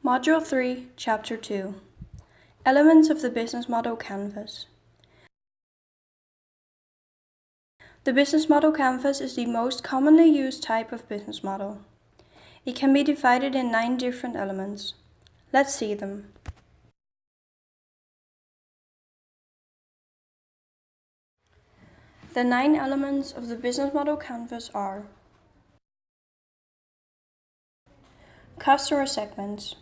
Module 3, Chapter 2. Elements of the Business Model Canvas. The business model canvas is the most commonly used type of business model. It can be divided in 9 different elements. Let's see them. The 9 elements of the business model canvas are: customer segments.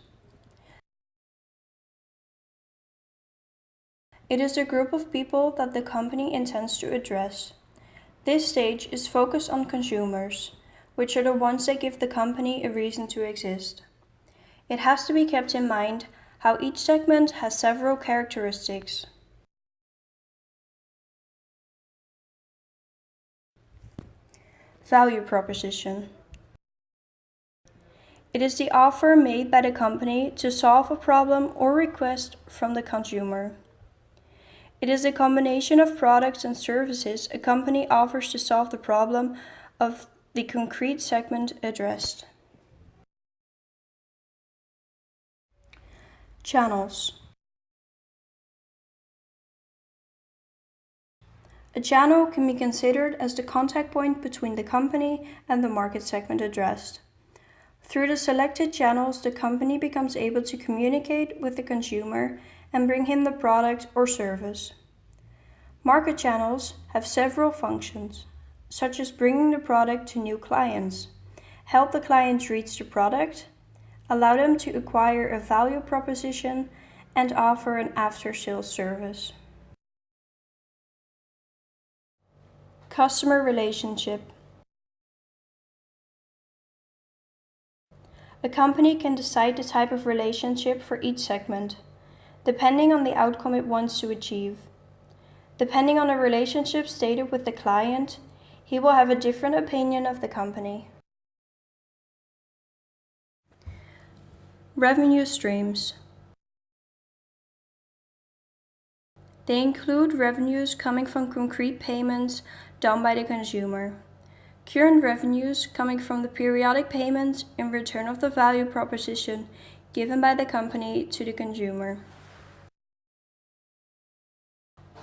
It is the group of people that the company intends to address. This stage is focused on consumers, which are the ones that give the company a reason to exist. It has to be kept in mind how each segment has several characteristics. Value proposition. It is the offer made by the company to solve a problem or request from the consumer. It is a combination of products and services a company offers to solve the problem of the concrete segment addressed. Channels. A channel can be considered as the contact point between the company and the market segment addressed. Through the selected channels, the company becomes able to communicate with the consumer and bring him the product or service. Market channels have several functions, such as bringing the product to new clients, help the clients reach the product, allow them to acquire a value proposition, and offer an after-sales service. Customer relationship. A company can decide the type of relationship for each segment, depending on the outcome it wants to achieve. Depending on the relationship stated with the client, he will have a different opinion of the company. Revenue streams. They include revenues coming from concrete payments done by the consumer. Current revenues coming from the periodic payments in return of the value proposition given by the company to the consumer.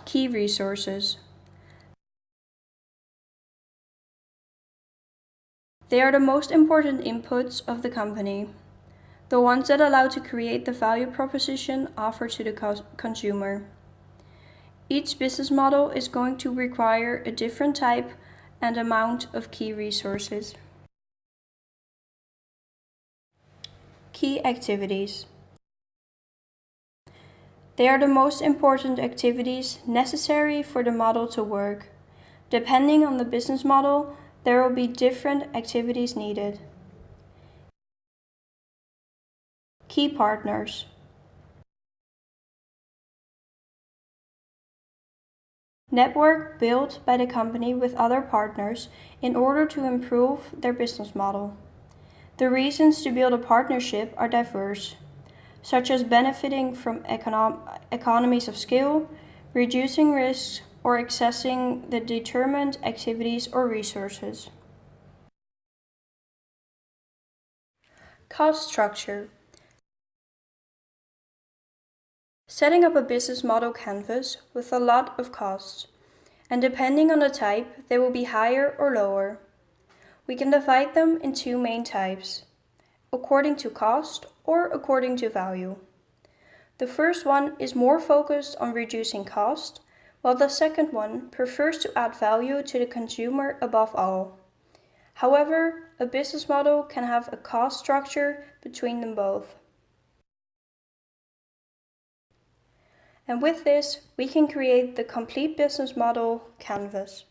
Key resources. They are the most important inputs of the company, the ones that allow to create the value proposition offered to the consumer. Each business model is going to require a different type and amount of key resources. Key activities. They are the most important activities necessary for the model to work. Depending on the business model, there will be different activities needed. Key partners. Network built by the company with other partners in order to improve their business model. The reasons to build a partnership are diverse, such as benefiting from economies of scale, reducing risks, or accessing the determined activities or resources. Cost structure. Setting up a business model canvas with a lot of costs, and depending on the type, they will be higher or lower. We can divide them in 2 main types, according to cost or according to value. The first one is more focused on reducing cost, while the second one prefers to add value to the consumer above all. However, a business model can have a cost structure between them both. And with this, we can create the complete business model canvas.